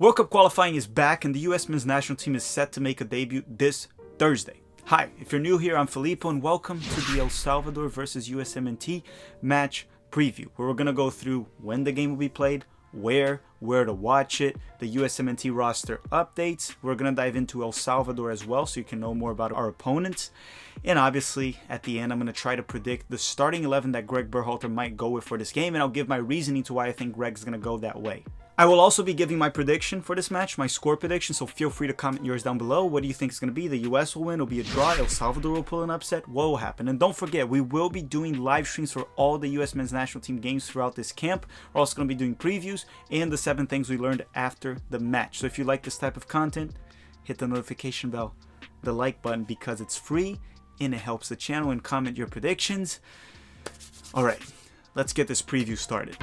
World Cup qualifying is back and the US men's national team is set to make a debut this Thursday. Hi, if you're new here, I'm Filippo and welcome to the El Salvador versus USMNT match preview, where we're going to go through when the game will be played, where to watch it, the USMNT roster updates. We're going to dive into El Salvador as well so you can know more about our opponents. And obviously, at the end, I'm going to try to predict the starting 11 that Greg Berhalter might go with for this game, and I'll give my reasoning to why I think Greg's going to go that way. I will also be giving my prediction for this match, my score prediction, so feel free to comment yours down below. What do you think it's going to be? The US will win, it'll be a draw, El Salvador will pull an upset, what will happen? And don't forget, we will be doing live streams for all the US men's national team games throughout this camp. We're also going to be doing previews and the 7 things we learned after the match. So if you like this type of content, hit the notification bell, the like button, because it's free and it helps the channel, and comment your predictions. Alright, let's get this preview started.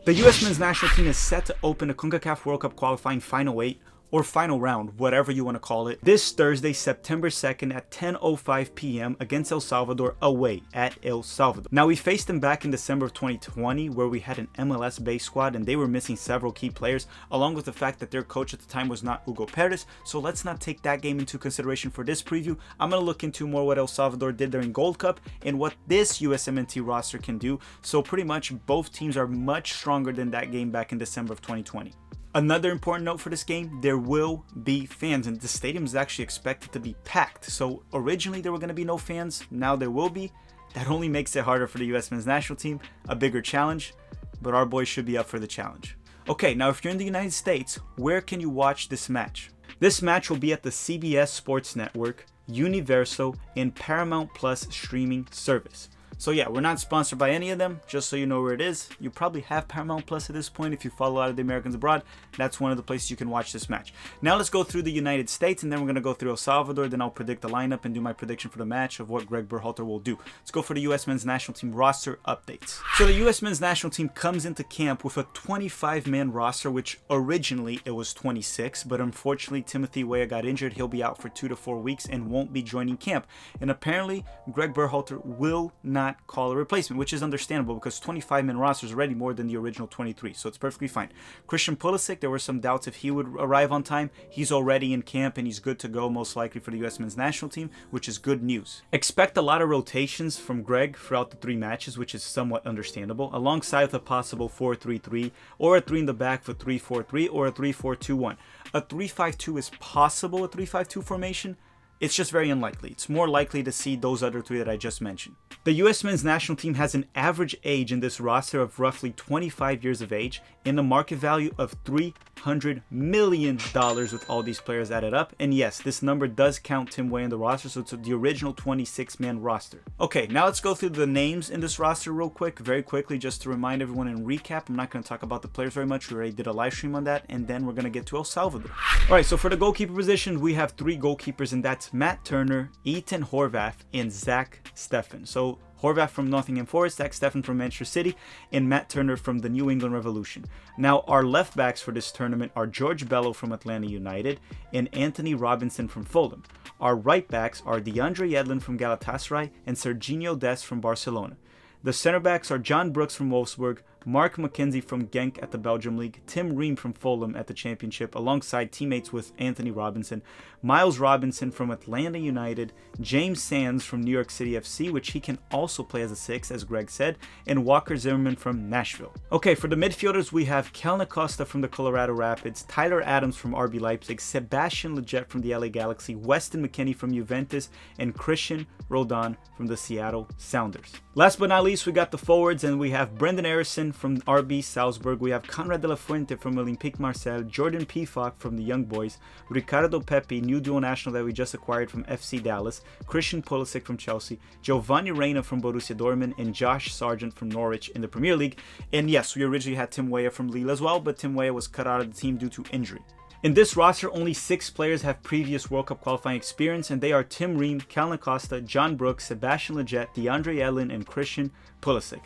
The US men's national team is set to open the CONCACAF World Cup Qualifying Final 8, or Final Round, whatever you want to call it, this Thursday, September 2nd at 10:05 p.m. against El Salvador away at El Salvador. Now, we faced them back in December of 2020, where we had an MLS-based squad and they were missing several key players, along with the fact that their coach at the time was not Hugo Perez, so let's not take that game into consideration for this preview. I'm going to look into more what El Salvador did during Gold Cup and what this USMNT roster can do, so pretty much both teams are much stronger than that game back in December of 2020. Another important note for this game, there will be fans, and the stadium is actually expected to be packed. So originally there were going to be no fans, now there will be. That only makes it harder for the US men's national team, a bigger challenge, but our boys should be up for the challenge. Okay, now if you're in the United States, where can you watch this match? This match will be at the CBS Sports Network, Universo, and Paramount Plus streaming service. So yeah, we're not sponsored by any of them, just so you know where it is. You probably have Paramount Plus at this point if you follow a lot of the Americans abroad. That's one of the places you can watch this match. Now let's go through the United States, and then we're going to go through El Salvador, then I'll predict the lineup and do my prediction for the match of what Greg Berhalter will do. Let's go for the US men's national team roster updates. So the US men's national team comes into camp with a 25-man roster, which originally it was 26, but unfortunately Timothy Weah got injured. He'll be out for 2 to 4 weeks and won't be joining camp. And apparently Greg Berhalter will not call a replacement, which is understandable because 25-man roster is already more than the original 23, so it's perfectly fine. Christian Pulisic, there were some doubts if he would arrive on time. He's already in camp and he's good to go, most likely for the US men's national team, which is good news. Expect a lot of rotations from Greg throughout the 3 matches, which is somewhat understandable, alongside with a possible 4-3-3 or a 3 in the back for 3-4-3 or a 3-4-2-1. A 3-5-2 is possible, a 3-5-2 formation. It's just very unlikely. It's more likely to see those other 3 that I just mentioned. The US men's national team has an average age in this roster of roughly 25 years of age and a market value of $300 million with all these players added up. And yes, this number does count Tim Weah in the roster, so it's the original 26-man roster. Okay, now let's go through the names in this roster real quick, very quickly, just to remind everyone and recap. I'm not going to talk about the players very much. We already did a live stream on that, and then we're going to get to El Salvador. All right, so for the goalkeeper position, we have 3 goalkeepers, and that's Matt Turner, Ethan Horvath, and Zach Steffen. So Horvath from Nottingham Forest, Zach Steffen from Manchester City, and Matt Turner from the New England Revolution. Now, our left backs for this tournament are George Bello from Atlanta United and Anthony Robinson from Fulham. Our right backs are DeAndre Yedlin from Galatasaray and Serginho Dest from Barcelona. The center backs are John Brooks from Wolfsburg, Mark McKenzie from Genk at the Belgium League, Tim Ream from Fulham at the Championship, alongside teammates with Anthony Robinson, Miles Robinson from Atlanta United, James Sands from New York City FC, which he can also play as a 6, as Greg said, and Walker Zimmerman from Nashville. Okay, for the midfielders, we have Kelna Costa from the Colorado Rapids, Tyler Adams from RB Leipzig, Sebastian Lletget from the LA Galaxy, Weston McKennie from Juventus, and Christian Roldan from the Seattle Sounders. Last but not least, we got the forwards, and we have Brendan Harrison from RB Salzburg, we have Conrad de la Fuente from Olympique Marseille, Jordan Pefok from the Young Boys, Ricardo Pepi, new dual national that we just acquired from FC Dallas, Christian Pulisic from Chelsea, Giovanni Reina from Borussia Dortmund, and Josh Sargent from Norwich in the Premier League. And yes, we originally had Tim Weah from Lille as well, but Tim Weah was cut out of the team due to injury. In this roster, only 6 players have previous World Cup qualifying experience, and they are Tim Ream, Kelna Costa, John Brooks, Sebastian Lletget, DeAndre Yedlin, and Christian Pulisic.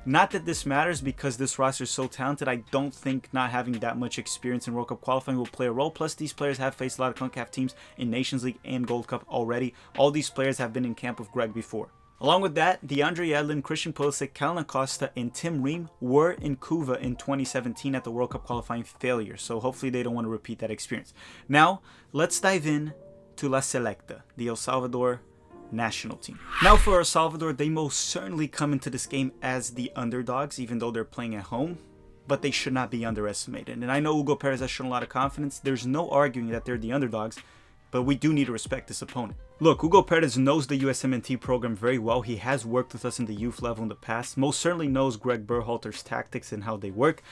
Not that this matters because this roster is so talented. I don't think not having that much experience in World Cup qualifying will play a role. Plus, these players have faced a lot of CONCACAF teams in Nations League and Gold Cup already. All these players have been in camp with Greg before. Along with that, DeAndre Yedlin, Christian Pulisic, Kellen Acosta, and Tim Ream were in Cuba in 2017 at the World Cup qualifying failure. So hopefully they don't want to repeat that experience. Now, let's dive in to La Selecta, the El Salvador national team. Now for El Salvador, they most certainly come into this game as the underdogs, even though they're playing at home, but they should not be underestimated. And I know Hugo Perez has shown a lot of confidence. There's no arguing that they're the underdogs, but we do need to respect this opponent. Look, Hugo Perez knows the USMNT program very well. He has worked with us in the youth level in the past. Most certainly knows Greg Berhalter's tactics and how they work.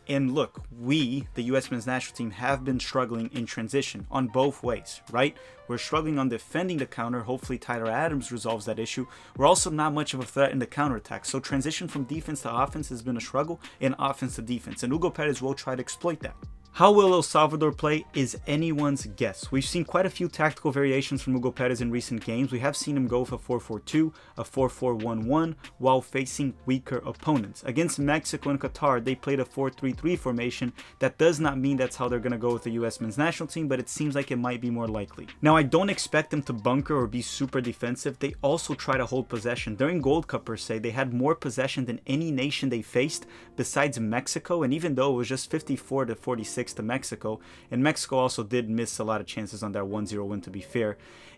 And look, we, the US men's national team, have been struggling in transition on both ways, right? We're struggling on defending the counter. Hopefully Tyler Adams resolves that issue. We're also not much of a threat in the counterattack. So transition from defense to offense has been a struggle, and offense to defense. And Hugo Perez will try to exploit that. How will El Salvador play is anyone's guess. We've seen quite a few tactical variations from Hugo Perez in recent games. We have seen him go with a 4-4-2, a 4-4-1-1 while facing weaker opponents. Against Mexico and Qatar, they played a 4-3-3 formation. That does not mean that's how they're going to go with the US men's national team, but it seems like it might be more likely. Now, I don't expect them to bunker or be super defensive. They also try to hold possession. During Gold Cup per se, they had more possession than any nation they faced besides Mexico, and even though it was just 54-46 to Mexico, and Mexico also did miss a lot of chances on that 1-0 win, to be fair.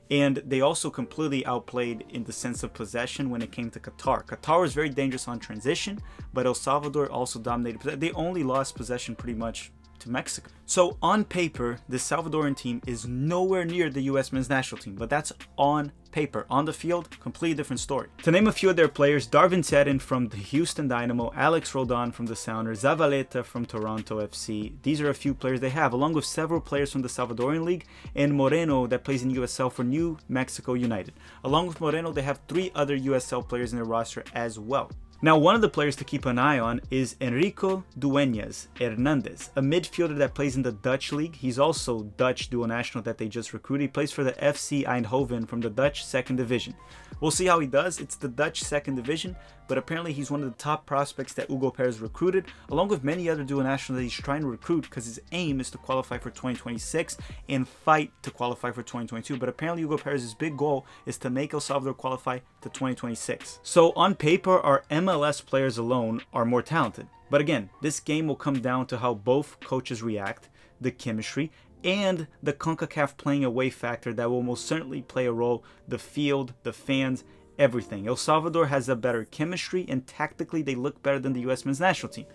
And they also completely outplayed in the sense of possession when it came to Qatar. Qatar was very dangerous on transition, but El Salvador also dominated. They only lost possession pretty much to Mexico. So on paper, the Salvadoran team is nowhere near the US men's national team, but that's on paper. On the field, completely different story. To name a few of their players, Darvin Serin from the Houston Dynamo, Alex Roldan from the Sounders, Zavaleta from Toronto FC. These are a few players they have, along with several players from the Salvadorian League, and Moreno that plays in USL for New Mexico United. Along with Moreno, they have 3 other USL players in their roster as well. Now, one of the players to keep an eye on is Enrico Dueñas Hernandez, a midfielder that plays in the Dutch league. He's also Dutch dual national that they just recruited. He plays for the FC Eindhoven from the Dutch 2nd Division. We'll see how he does. It's the Dutch 2nd Division, but apparently he's one of the top prospects that Hugo Perez recruited, along with many other dual nationals that he's trying to recruit because his aim is to qualify for 2026 and fight to qualify for 2022. But apparently Hugo Perez's big goal is to make El Salvador qualify to 2026. So on paper, our MLS players alone are more talented. But again, this game will come down to how both coaches react, the chemistry, and the CONCACAF playing away factor that will most certainly play a role, the field, the fans, everything. El Salvador has a better chemistry, and tactically they look better than the US men's national team.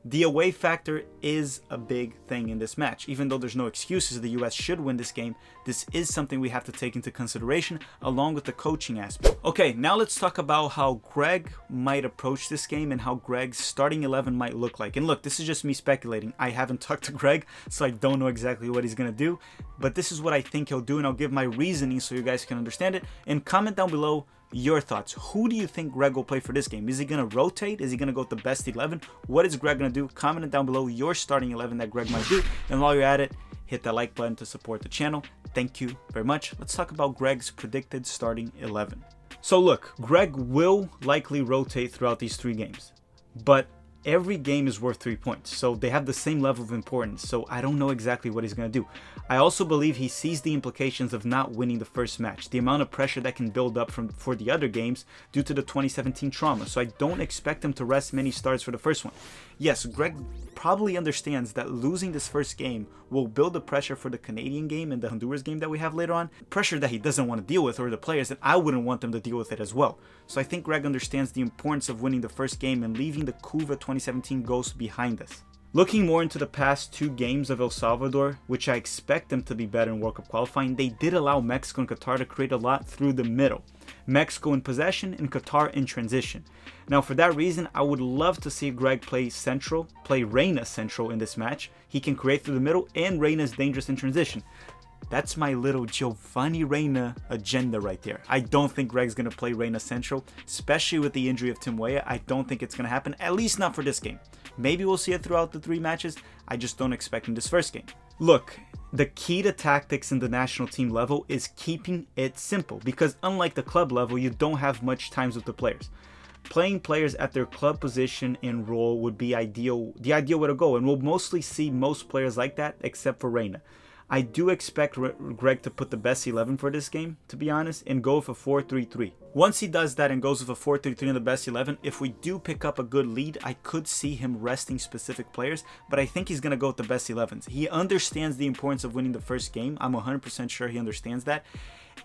The away factor is a big thing in this match. Even though there's no excuses, the US should win this game. This is something we have to take into consideration along with the coaching aspect. Okay, now let's talk about how Greg might approach this game and how Greg's starting 11 might look like. And look, this is just me speculating. I haven't talked to Greg, so I don't know exactly what he's going to do. But this is what I think he'll do, and I'll give my reasoning so you guys can understand it. And comment down below your thoughts. Who do you think Greg will play for this game? Is he going to rotate? Is he going to go with the best 11? What is Greg going to do? Comment it down below your starting 11 that Greg might do. And while you're at it, hit that like button to support the channel. Thank you very much. Let's talk about Greg's predicted starting 11. So look, Greg will likely rotate throughout these 3 games, but every game is worth 3 points, so they have the same level of importance, so I don't know exactly what he's going to do. I also believe he sees the implications of not winning the first match, the amount of pressure that can build up for the other games due to the 2017 trauma, so I don't expect him to rest many starts for the first one. Yes, Greg probably understands that losing this first game will build the pressure for the Canadian game and the Honduras game that we have later on, pressure that he doesn't want to deal with, or the players that I wouldn't want them to deal with it as well. So I think Greg understands the importance of winning the first game and leaving the Cuba 2017 ghost behind us. Looking more into the past 2 games of El Salvador, which I expect them to be better in World Cup qualifying, they did allow Mexico and Qatar to create a lot through the middle. Mexico in possession and Qatar in transition. Now for that reason, I would love to see Greg play Reina central in this match. He can create through the middle, and Reina is dangerous in transition. That's my little Giovanni Reina agenda right there. I don't think Greg's going to play Reina central, especially with the injury of Tim Weah. I don't think it's going to happen, at least not for this game. Maybe we'll see it throughout the 3 matches. I just don't expect in this first game. Look, the key to tactics in the national team level is keeping it simple, because unlike the club level, you don't have much times with the players. Playing players at their club position and role would be ideal, the ideal way to go, and we'll mostly see most players like that except for Reina. I do expect Greg to put the best 11 for this game, to be honest, and go with a 4-3-3. Once he does that and goes with a 4-3-3 in the best 11, if we do pick up a good lead, I could see him resting specific players, but I think he's going to go with the best 11s. He understands the importance of winning the first game. I'm 100% sure he understands that.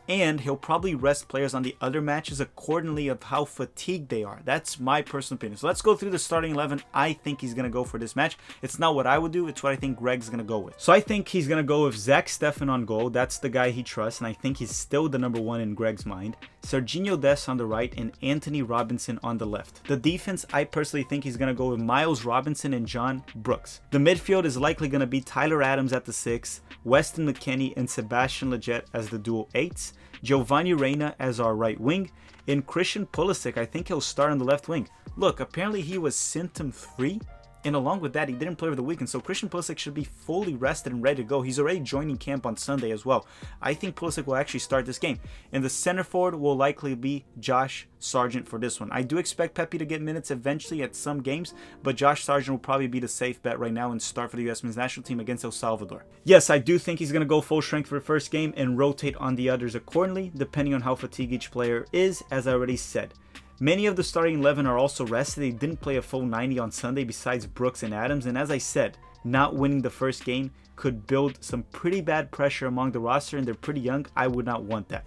And he'll probably rest players on the other matches accordingly of how fatigued they are. That's my personal opinion. So let's go through the starting 11 I think he's going to go for this match. It's not what I would do, it's what I think Greg's going to go with. So I think he's going to go with Zach Steffen on goal. That's the guy he trusts, and I think he's still the number one in Greg's mind. Serginho Dest on the right and Anthony Robinson on the left. The defense, I personally think he's going to go with Miles Robinson and John Brooks. The midfield is likely going to be Tyler Adams at the 6, Weston McKennie and Sebastian Lletget as the dual 8s, Giovanni Reina as our right wing, and Christian Pulisic, I think he'll start on the left wing. Look, apparently he was symptom-free, and along with that, he didn't play over the weekend, so Christian Pulisic should be fully rested and ready to go. He's already joining camp on Sunday as well. I think Pulisic will actually start this game. And the center forward will likely be Josh Sargent for this one. I do expect Pepe to get minutes eventually at some games, but Josh Sargent will probably be the safe bet right now and start for the US men's national team against El Salvador. Yes, I do think he's going to go full strength for the first game and rotate on the others accordingly, depending on how fatigued each player is, as I already said. Many of the starting 11 are also rested. They didn't play a full 90 on Sunday besides Brooks and Adams, and as I said, not winning the first game could build some pretty bad pressure among the roster, and they're pretty young. I would not want that.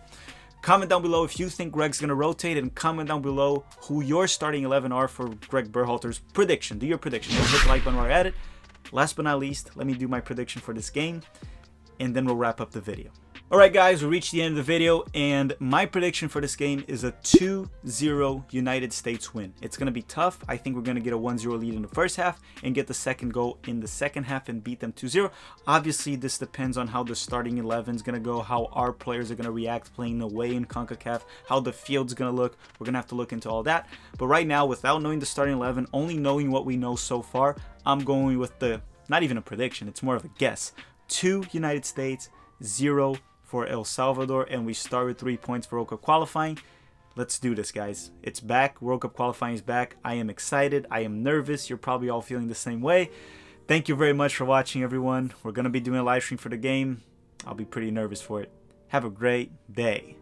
Comment down below if you think Greg's going to rotate, and comment down below who your starting 11 are for Greg Berhalter's prediction. Do your prediction. Hit the like button while you're at it. Last but not least, let me do my prediction for this game, and then we'll wrap up the video. Alright guys, we reached the end of the video, and my prediction for this game is a 2-0 United States win. It's going to be tough. I think we're going to get a 1-0 lead in the first half and get the second goal in the second half and beat them 2-0. Obviously, this depends on how the starting 11 is going to go, how our players are going to react playing away in CONCACAF, how the field's going to look. We're going to have to look into all that. But right now, without knowing the starting 11, only knowing what we know so far, I'm going with the, not even a prediction, it's more of a guess. 2 United States, 0 for El Salvador, and we start with 3 points for World Cup qualifying. Let's do this, guys. It's back. World Cup qualifying is back. I am excited. I am nervous. You're probably all feeling the same way. Thank you very much for watching, everyone. We're going to be doing a live stream for the game. I'll be pretty nervous for it. Have a great day.